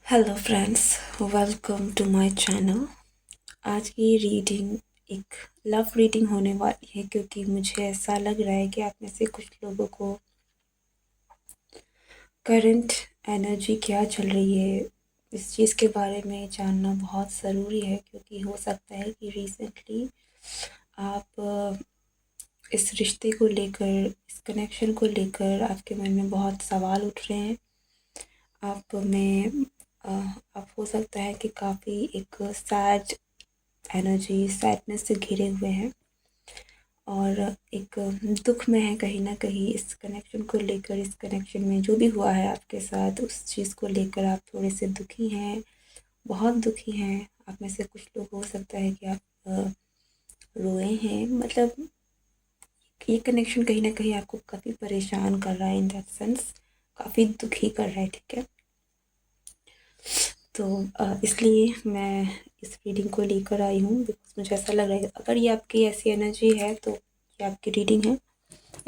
Hello friends, welcome to my channel. आज की reading एक लव रीडिंग होने वाली है क्योंकि मुझे ऐसा लग रहा है कि आप में से कुछ लोगों को करंट एनर्जी क्या चल रही है इस चीज़ के बारे में जानना बहुत ज़रूरी है, क्योंकि हो सकता है कि रिसेंटली आप इस रिश्ते को लेकर, इस कनेक्शन को लेकर आपके मन में बहुत सवाल उठ रहे हैं। आप में आप हो सकता है कि काफ़ी एक सैड एनर्जी, सैडनेस से घिरे हुए हैं और एक दुख में है कहीं ना कहीं इस कनेक्शन को लेकर। इस कनेक्शन में जो भी हुआ है आपके साथ, उस चीज़ को लेकर आप थोड़े से दुखी हैं, बहुत दुखी हैं। आप में से कुछ लोग हो सकता है कि आप रोए हैं। मतलब ये कनेक्शन कहीं ना कहीं आपको काफ़ी परेशान कर रहा है, इन दैट सेंस काफ़ी दुखी कर रहा है, ठीक है। तो इसलिए मैं इस रीडिंग को लेकर आई हूँ बिकॉज मुझे ऐसा लग रहा है अगर ये आपकी ऐसी एनर्जी है तो ये आपकी रीडिंग है।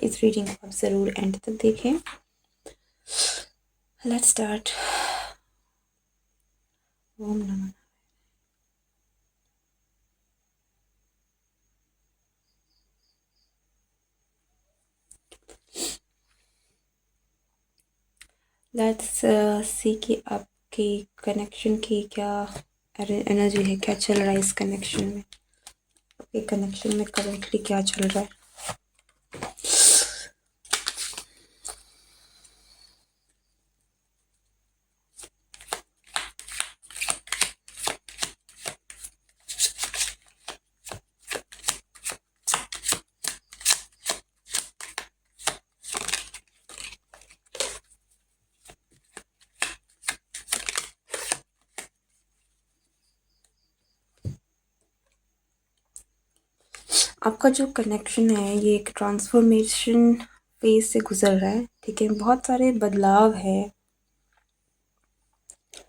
इस रीडिंग को आप ज़रूर एंड तक देखें। Let's start. ओम नमः। लेट्स सी कि आपकी कनेक्शन की क्या एनर्जी है, क्या चल रहा है इस कनेक्शन में। आपके कनेक्शन में करेंटली क्या चल रहा है। आपका जो कनेक्शन है ये एक ट्रांसफॉर्मेशन फेज से गुजर रहा है, ठीक है। बहुत सारे बदलाव है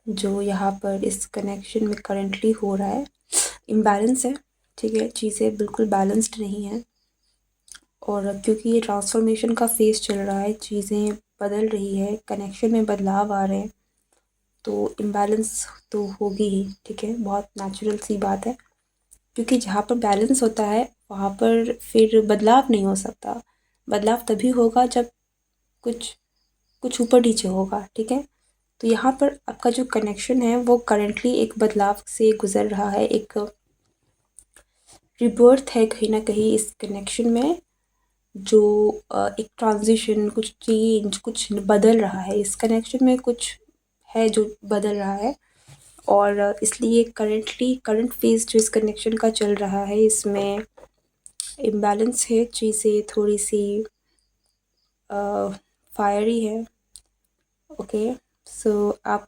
जो यहाँ पर इस कनेक्शन में करंटली हो रहा है। इम्बैलेंस है, ठीक है। चीज़ें बिल्कुल बैलेंस्ड नहीं है और क्योंकि ये ट्रांसफॉर्मेशन का फेज चल रहा है, चीज़ें बदल रही है, कनेक्शन में बदलाव आ रहे हैं, तो इम्बैलेंस तो होगी ही, ठीक है। बहुत नेचुरल सी बात है, क्योंकि जहाँ पर बैलेंस होता है वहाँ पर फिर बदलाव नहीं हो सकता। बदलाव तभी होगा जब कुछ कुछ ऊपर नीचे होगा, ठीक है। तो यहाँ पर आपका जो कनेक्शन है वो करंटली एक बदलाव से गुजर रहा है, एक रिबर्थ है कहीं ना कहीं इस कनेक्शन में। जो एक ट्रांजिशन, कुछ चेंज, कुछ बदल रहा है इस कनेक्शन में, कुछ है जो बदल रहा है। और इसलिए करंट फेज जो इस कनेक्शन का चल रहा है, इसमें इम्बैलेंस है, चीज़ें थोड़ी सी फायरी है, ओके। सो आप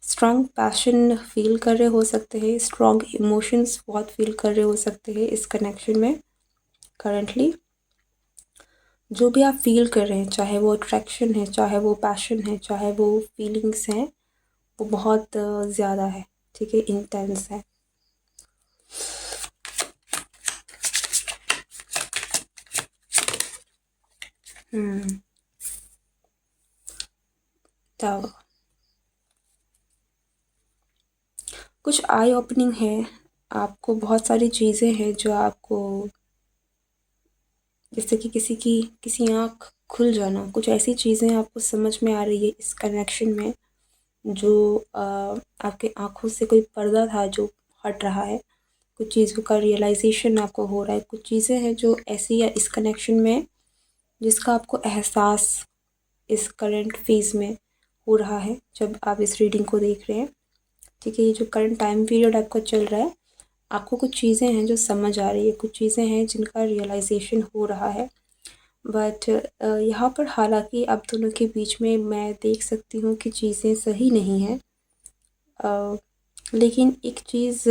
स्ट्रॉन्ग पैशन फील कर रहे हो सकते हैं, स्ट्रॉन्ग इमोशंस बहुत फील कर रहे हो सकते हैं इस कनेक्शन में करंटली। जो भी आप फील कर रहे हैं, चाहे वो अट्रैक्शन है, चाहे वो पैशन है, चाहे वो फीलिंग्स हैं, वो बहुत ज़्यादा है, ठीक है, इंटेंस है। तो कुछ आई ओपनिंग है, आपको बहुत सारी चीज़ें हैं जो आपको, जैसे कि किसी आँख खुल जाना, कुछ ऐसी चीज़ें आपको समझ में आ रही है इस कनेक्शन में, जो आपके आँखों से कोई पर्दा था जो हट रहा है। कुछ चीज़ों का रियलाइजेशन आपको हो रहा है, कुछ चीज़ें हैं जो ऐसी है इस कनेक्शन में जिसका आपको एहसास इस करंट फेज़ में हो रहा है जब आप इस रीडिंग को देख रहे हैं, ठीक है। ये जो करंट टाइम पीरियड आपका चल रहा है, आपको कुछ चीज़ें हैं जो समझ आ रही है, कुछ चीज़ें हैं जिनका रियलाइजेशन हो रहा है। बट यहाँ पर हालांकि आप दोनों के बीच में मैं देख सकती हूँ कि चीज़ें सही नहीं हैं। लेकिन एक चीज़,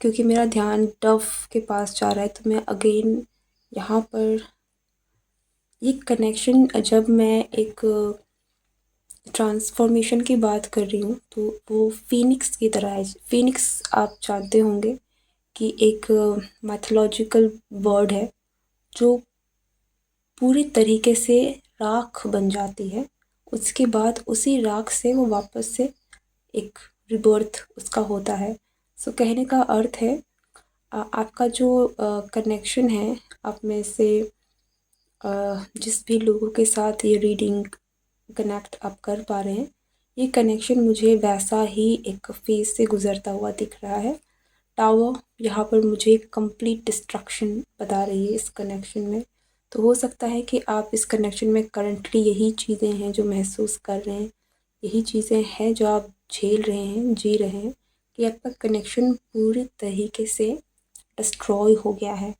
क्योंकि मेरा ध्यान डव के पास जा रहा है, तो मैं अगेन यहाँ पर ये कनेक्शन, जब मैं एक ट्रांसफॉर्मेशन की बात कर रही हूँ तो वो फीनिक्स की तरह है। फीनिक्स आप जानते होंगे कि एक मैथोलॉजिकल बर्ड है जो पूरी तरीके से राख बन जाती है उसके बाद उसी राख से वो वापस से एक रिबर्थ उसका होता है। सो कहने का अर्थ है आपका जो कनेक्शन है, आप में से जिस भी लोगों के साथ ये रीडिंग कनेक्ट आप कर पा रहे हैं, ये कनेक्शन मुझे वैसा ही एक फेज़ से गुज़रता हुआ दिख रहा है। टावर यहाँ पर मुझे कंप्लीट डिस्ट्रक्शन बता रही है इस कनेक्शन में। तो हो सकता है कि आप इस कनेक्शन में करंटली यही चीज़ें हैं जो महसूस कर रहे हैं, यही चीज़ें हैं जो आप झेल रहे हैं, जी रहे हैं, कि आपका कनेक्शन पूरी तरीके से डिस्ट्रॉय हो गया है,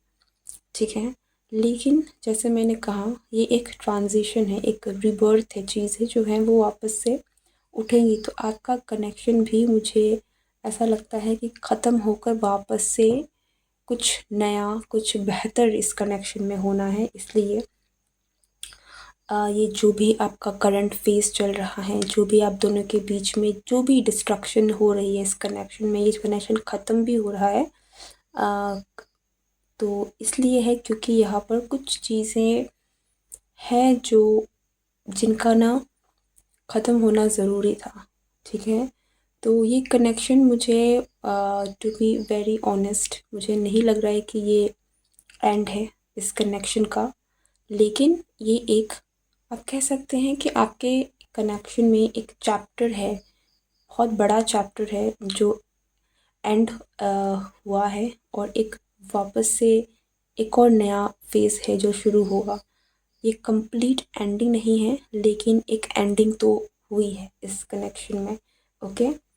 ठीक है। लेकिन जैसे मैंने कहा, ये एक ट्रांजिशन है, एक रीबर्थ है, चीज़ें जो हैं वो वापस से उठेंगी। तो आपका कनेक्शन भी मुझे ऐसा लगता है कि ख़त्म होकर वापस से कुछ नया, कुछ बेहतर इस कनेक्शन में होना है। इसलिए ये जो भी आपका करंट फेज़ चल रहा है, जो भी आप दोनों के बीच में जो भी डिस्ट्रक्शन हो रही है इस कनेक्शन में, ये कनेक्शन ख़त्म भी हो रहा है। तो इसलिए है क्योंकि यहाँ पर कुछ चीज़ें हैं जो जिनका ना ख़त्म होना ज़रूरी था, ठीक है। तो ये कनेक्शन मुझे टू बी वेरी ऑनेस्ट मुझे नहीं लग रहा है कि ये एंड है इस कनेक्शन का। लेकिन ये एक आप कह सकते हैं कि आपके कनेक्शन में एक चैप्टर है, बहुत बड़ा चैप्टर है जो एंड हुआ है, और एक वापस से एक और नया फेज़ है जो शुरू होगा। ये कंप्लीट एंडिंग नहीं है, लेकिन एक एंडिंग तो हुई है इस कनेक्शन में, ओके।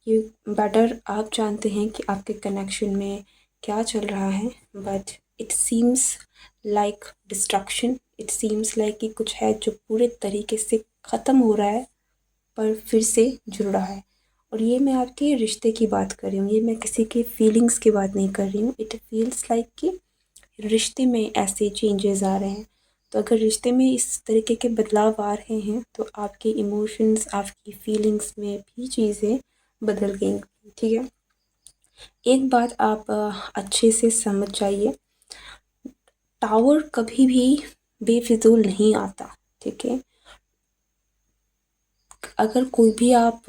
ये बेटर आप जानते हैं कि आपके कनेक्शन में क्या चल रहा है, but it seems like destruction, it seems like कि कुछ है जो पूरे तरीके से ख़त्म हो रहा है पर फिर से जुड़ रहा है। और ये मैं आपके रिश्ते की बात कर रही हूँ, ये मैं किसी के फीलिंग्स की बात नहीं कर रही हूँ। इट फील्स लाइक कि रिश्ते में ऐसे चेंजेस आ रहे हैं। तो अगर रिश्ते में इस तरीके के बदलाव आ रहे हैं तो आपके इमोशंस, आपकी फीलिंग्स में भी चीज़ें बदल गई, ठीक है। एक बात आप अच्छे से समझ जाइए, टावर कभी भी बेफिजूल नहीं आता, ठीक है। अगर कोई भी आप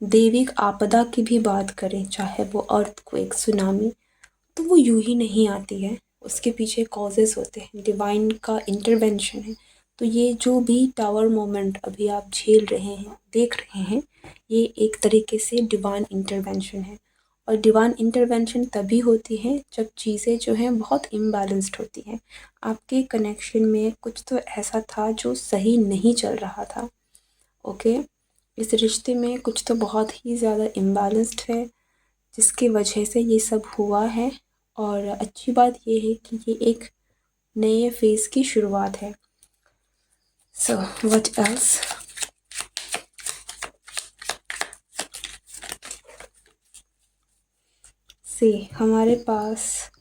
दैविक आपदा की भी बात करें, चाहे वो अर्थक्वेक, सुनामी, तो वो यूं ही नहीं आती है, उसके पीछे कॉजेज़ होते हैं, डिवाइन का इंटरवेंशन है। तो ये जो भी टावर मोमेंट अभी आप झेल रहे हैं, देख रहे हैं, ये एक तरीके से डिवाइन इंटरवेंशन है। और डिवाइन इंटरवेंशन तभी होती है जब चीज़ें जो हैं बहुत इम्बैलेंस्ड होती हैं। आपके कनेक्शन में कुछ तो ऐसा था जो सही नहीं चल रहा था, ओके। इस रिश्ते में कुछ तो बहुत ही ज़्यादा इम्बैलेंस्ड है जिसकी वजह से ये सब हुआ है। और अच्छी बात ये है कि ये एक नए फेज़ की शुरुआत है। सो व्हाट एल्स, से हमारे पास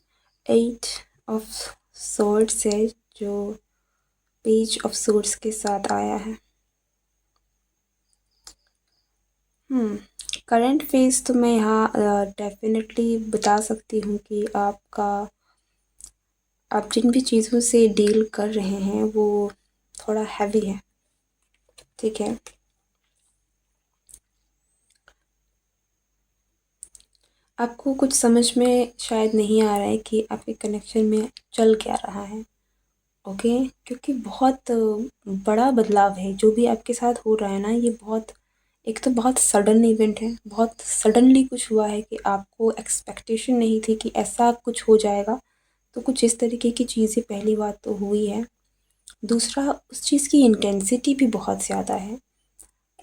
8 ऑफ सोर्ड्स है जो पेज ऑफ सोर्ड्स के साथ आया है। करंट फेज़ तो मैं यहाँ डेफिनेटली बता सकती हूँ कि आप जिन भी चीज़ों से डील कर रहे हैं वो थोड़ा हैवी है, ठीक है। आपको कुछ समझ में शायद नहीं आ रहा है कि आपके कनेक्शन में चल क्या रहा है, ओके। क्योंकि बहुत बड़ा बदलाव है जो भी आपके साथ हो रहा है ना, ये बहुत, एक तो बहुत सडन इवेंट है, बहुत सडनली कुछ हुआ है कि आपको एक्सपेक्टेशन नहीं थी कि ऐसा कुछ हो जाएगा। तो कुछ इस तरीके की चीज़ें पहली बात तो हुई है। दूसरा, उस चीज़ की इंटेंसिटी भी बहुत ज़्यादा है।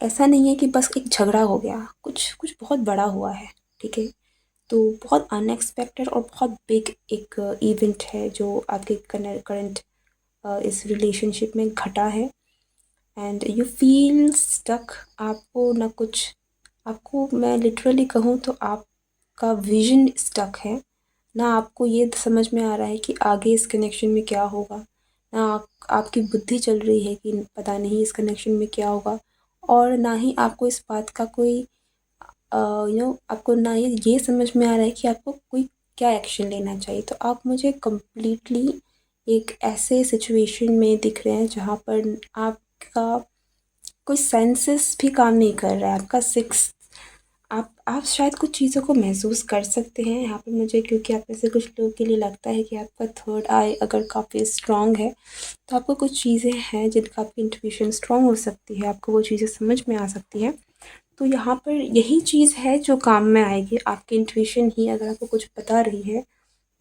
ऐसा नहीं है कि बस एक झगड़ा हो गया, कुछ कुछ बहुत बड़ा हुआ है, ठीक है। तो बहुत अनएक्सपेक्टेड और बहुत बिग एक इवेंट है जो आपके करंट इस रिलेशनशिप में घटा है। एंड यू फील स्टक, आपको ना कुछ, आपको मैं लिटरली कहूँ तो आपका विजन स्टक है। ना आपको ये समझ में आ रहा है कि आगे इस कनेक्शन में क्या होगा, ना आपकी बुद्धि चल रही है कि पता नहीं इस कनेक्शन में क्या होगा, और ना ही आपको इस बात का कोई आपको ना ये समझ में आ रहा है कि आपको कोई क्या एक्शन लेना चाहिए। तो आप मुझे कम्प्लीटली एक ऐसे सिचुएशन में दिख रहे हैं जहाँ पर आपका कोई सेंसेस भी काम नहीं कर रहा है, आपका सिक्स आप शायद कुछ चीज़ों को महसूस कर सकते हैं यहाँ पे मुझे, क्योंकि आप में से कुछ लोगों के लिए लगता है कि आपका थर्ड आई अगर काफ़ी स्ट्रॉन्ग है तो आपको कुछ चीज़ें हैं जिनका आपकी इंट्यूशन स्ट्रॉन्ग हो सकती है, आपको वो चीज़ें समझ में आ सकती है। तो यहाँ पर यही चीज़ है जो काम में आएगी, आपकी इंट्यूशन ही अगर आपको कुछ बता रही है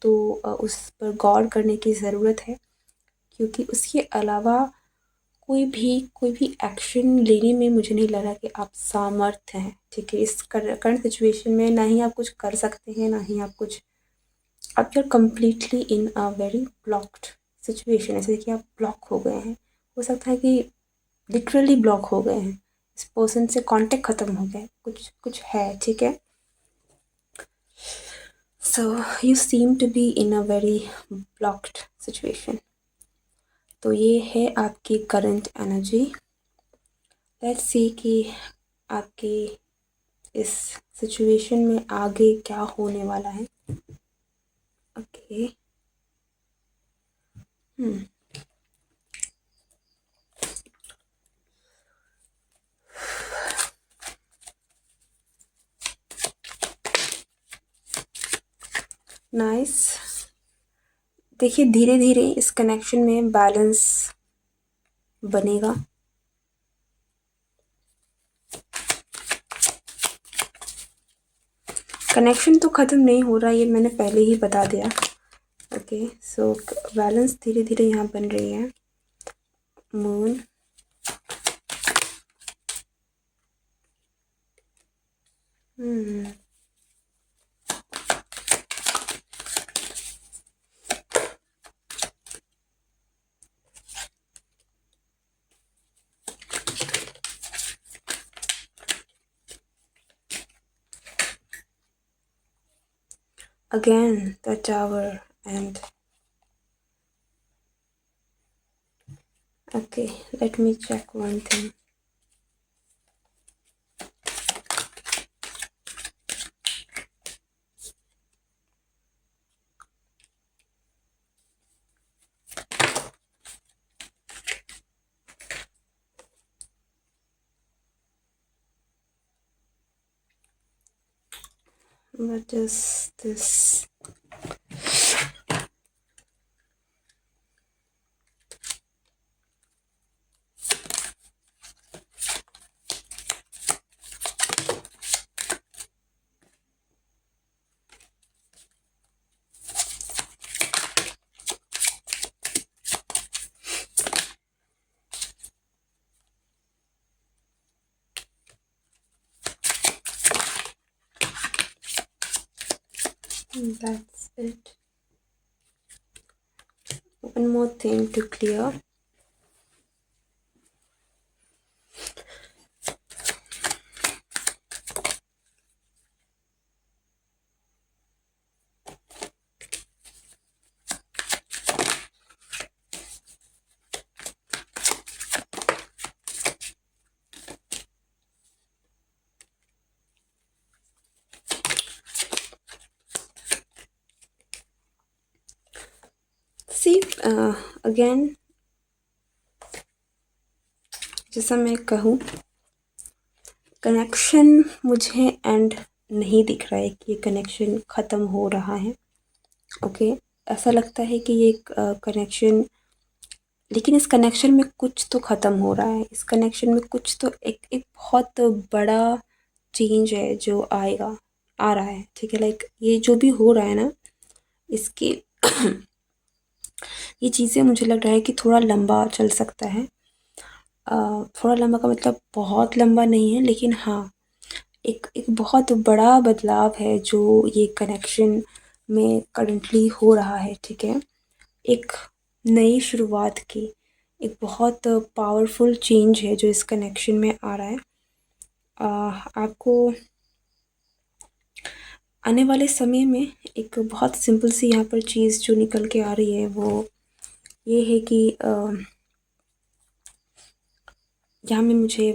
तो उस पर गौर करने की ज़रूरत है, क्योंकि उसके अलावा कोई भी एक्शन लेने में मुझे नहीं लग रहा कि आप सामर्थ्य हैं, ठीक है। इस करंट सिचुएशन में ना ही आप कुछ कर सकते हैं, ना ही आप कुछ, आप you are completely in a very blocked situation, ऐसे कि आप ब्लॉक हो गए हैं। हो सकता है कि लिटरली ब्लॉक हो गए हैं, इस पर्सन से कांटेक्ट ख़त्म हो गया है, कुछ कुछ है, ठीक है। So you seem to be in a very blocked situation. तो ये है आपकी करंट एनर्जी। लेट्स सी कि आपकी इस सिचुएशन में आगे क्या होने वाला है। ओके। नाइस। देखिए धीरे धीरे इस कनेक्शन में बैलेंस बनेगा। कनेक्शन तो ख़त्म नहीं हो रहा, ये मैंने पहले ही बता दिया। ओके, सो बैलेंस धीरे धीरे यहाँ बन रही है। Moon, again the tower, and okay, let me check one thing. What is this? That's it. One more thing to clear. See, again, जैसा मैं कहूँ, कनेक्शन मुझे एंड नहीं दिख रहा है कि ये कनेक्शन ख़त्म हो रहा है। ओके, ऐसा लगता है कि ये कनेक्शन, लेकिन इस कनेक्शन में कुछ तो ख़त्म हो रहा है, इस कनेक्शन में कुछ तो एक एक बहुत बड़ा चेंज है जो आएगा, आ रहा है, ठीक है। लाइक ये जो भी हो रहा है ना, इसके ये चीज़ें मुझे लग रहा है कि थोड़ा लंबा चल सकता है। थोड़ा लंबा का मतलब बहुत लंबा नहीं है, लेकिन हाँ, एक एक बहुत बड़ा बदलाव है जो ये कनेक्शन में करंटली हो रहा है, ठीक है। एक नई शुरुआत की एक बहुत पावरफुल चेंज है जो इस कनेक्शन में आ रहा है। आपको आने वाले समय में एक बहुत सिंपल सी यहाँ पर चीज़ जो निकल के आ रही है वो ये है कि यहाँ में मुझे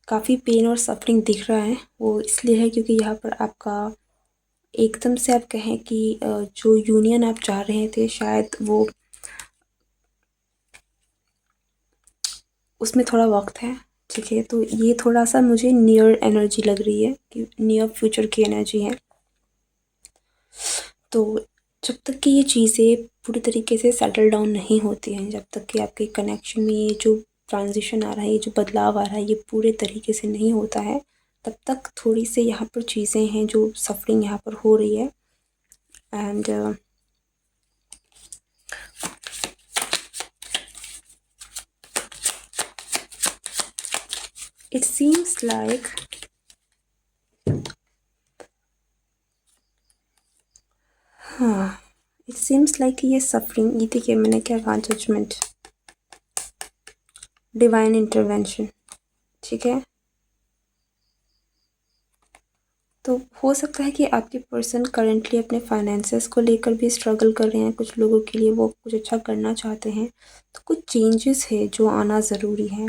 काफ़ी पेन और सफरिंग दिख रहा है। वो इसलिए है क्योंकि यहाँ पर आपका एकदम से आप कहें कि जो यूनियन आप चाह रहे थे शायद वो उसमें थोड़ा वक्त है, ठीक है, तो ये थोड़ा सा मुझे नियर एनर्जी लग रही है कि नियर फ्यूचर की एनर्जी है। तो जब तक कि ये चीज़ें पूरी तरीके से सेटल डाउन नहीं होती हैं, जब तक कि आपके कनेक्शन में ये जो ट्रांजिशन आ रहा है, ये जो बदलाव आ रहा है, ये पूरे तरीके से नहीं होता है, तब तक थोड़ी सी यहाँ पर चीज़ें हैं जो सफरिंग यहाँ पर हो रही है। एंड it seems like हाँ, इट सीम्स लाइक ये सफरिंग, ये देखिए मैंने क्या कहा, जजमेंट, डिवाइन इंटरवेंशन, ठीक है। तो हो सकता है कि आपके पर्सन करेंटली अपने फाइनेंसेस को लेकर भी स्ट्रगल कर रहे हैं। कुछ लोगों के लिए वो कुछ अच्छा करना चाहते हैं, तो कुछ चेंजेस है जो आना ज़रूरी है।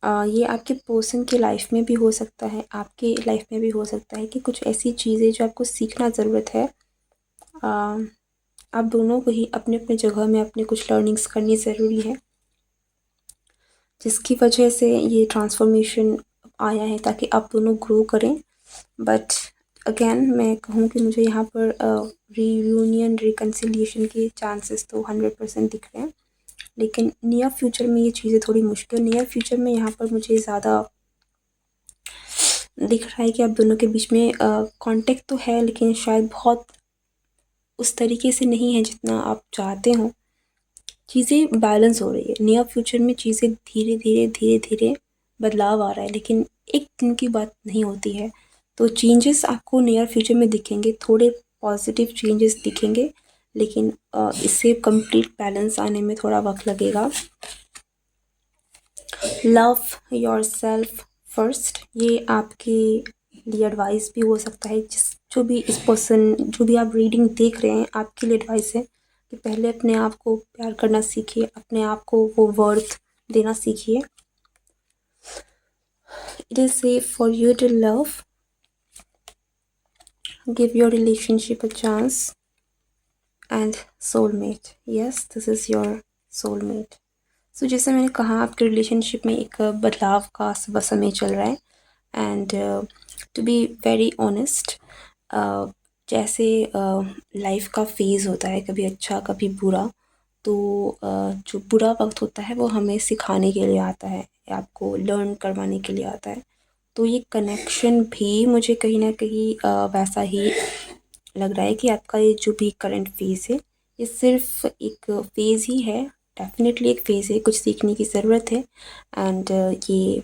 ये आपके पर्सन की लाइफ में भी हो सकता है, आपके लाइफ में भी हो सकता है कि कुछ ऐसी चीज़ें जो आपको सीखना ज़रूरत है। आप दोनों को ही अपने अपने जगह में अपने कुछ लर्निंग्स करनी ज़रूरी है, जिसकी वजह से ये ट्रांसफॉर्मेशन आया है ताकि आप दोनों ग्रो करें। बट अगेन मैं कहूँ कि मुझे यहाँ पर रीयूनियन रिकन्सिलिएशन के चांसेस तो 100% दिख रहे हैं, लेकिन नियर फ्यूचर में ये चीज़ें थोड़ी मुश्किल। नियर फ्यूचर में यहाँ पर मुझे ज़्यादा दिख रहा है कि आप दोनों के बीच में कांटेक्ट तो है, लेकिन शायद बहुत उस तरीके से नहीं है जितना आप चाहते हो। चीज़ें बैलेंस हो रही है नियर फ्यूचर में, चीज़ें धीरे धीरे धीरे धीरे बदलाव आ रहा है, लेकिन एक दिन की बात नहीं होती है। तो चेंजेस आपको नियर फ्यूचर में दिखेंगे, थोड़े पॉजिटिव चेंजेस दिखेंगे, लेकिन इससे कंप्लीट बैलेंस आने में थोड़ा वक्त लगेगा। लव योरसेल्फ फर्स्ट, ये आपके लिए एडवाइस भी हो सकता है। जो भी इस पर्सन, जो भी आप रीडिंग देख रहे हैं, आपके लिए एडवाइस है कि पहले अपने आप को प्यार करना सीखिए, अपने आप को वो वर्थ देना सीखिए। It is safe for you to love, give your relationship a chance, and soulmate, yes this is your soulmate. So जैसे मैंने कहा, आपके रिलेशनशिप में एक बदलाव का समय चल रहा है। And to be very honest, जैसे लाइफ का फेज़ होता है, कभी अच्छा कभी बुरा, तो जो बुरा वक्त होता है वो हमें सिखाने के लिए आता है, आपको लर्न करवाने के लिए आता है। तो ये कनेक्शन भी मुझे कहीं ना कहीं वैसा ही लग रहा है कि आपका ये जो भी करंट फेज़ है, ये सिर्फ एक फेज़ ही है। डेफिनेटली एक फेज़ है, कुछ सीखने की ज़रूरत है। एंड ये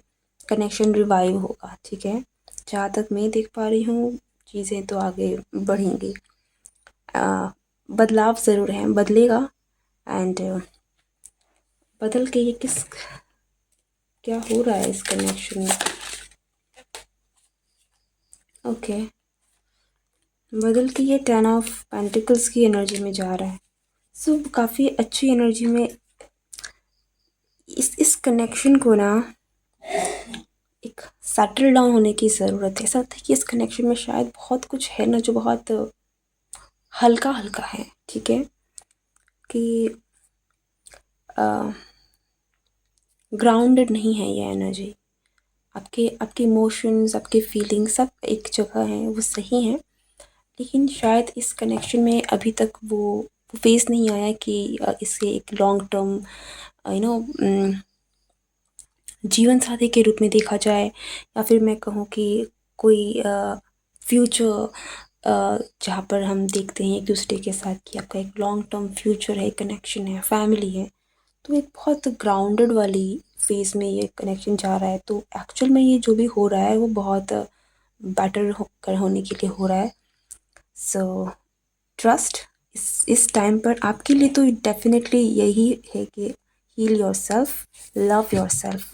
कनेक्शन रिवाइव होगा, ठीक है। जहाँ तक मैं देख पा रही हूँ, चीज़ें तो आगे बढ़ेंगी। बदलाव ज़रूर है, बदलेगा। एंड बदल के ये क्या हो रहा है इस कनेक्शन में, ओके बदल के ये 10 ऑफ पेंटिकल्स की एनर्जी में जा रहा है। सो काफ़ी अच्छी एनर्जी में इस कनेक्शन को ना एक सेटल डाउन होने की ज़रूरत है। ऐसा होता है कि इस कनेक्शन में शायद बहुत कुछ है ना जो बहुत हल्का हल्का है, ठीक है, कि ग्राउंडेड नहीं है ये एनर्जी। आपके इमोशंस, आपके फीलिंग्स सब एक जगह हैं, वो सही हैं, लेकिन शायद इस कनेक्शन में अभी तक वो फेस नहीं आया कि इसे एक लॉन्ग टर्म यू नो जीवन साथी के रूप में देखा जाए, या फिर मैं कहूँ कि कोई फ्यूचर जहाँ पर हम देखते हैं एक दूसरे के साथ कि आपका एक लॉन्ग टर्म फ्यूचर है, कनेक्शन है, फैमिली है। तो एक बहुत ग्राउंडेड वाली फेज़ में ये कनेक्शन जा रहा है। तो एक्चुअल में ये जो भी हो रहा है वो बहुत बेटर होने के लिए हो रहा है। सो ट्रस्ट इस टाइम पर आपके लिए तो डेफिनेटली यही है कि heal yourself, love yourself,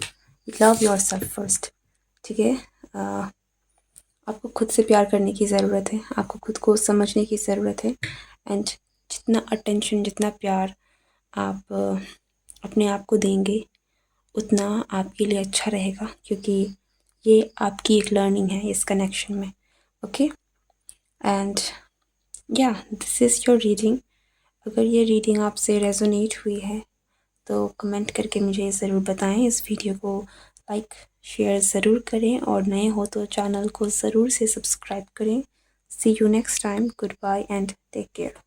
love yourself first, ठीक है। आपको खुद से प्यार करने की ज़रूरत है, आपको खुद को समझने की ज़रूरत है। एंड जितना अटेंशन, जितना प्यार आप अपने आप को देंगे, उतना आपके लिए अच्छा रहेगा, क्योंकि ये आपकी एक लर्निंग है इस कनेक्शन में, ओके। एंड या दिस इज़ योर रीडिंग। अगर ये रीडिंग आपसे रेजोनेट हुई है तो कमेंट करके मुझे ज़रूर बताएं। इस वीडियो को लाइक शेयर ज़रूर करें और नए हो तो चैनल को ज़रूर से सब्सक्राइब करें। See you next time, good bye and take care.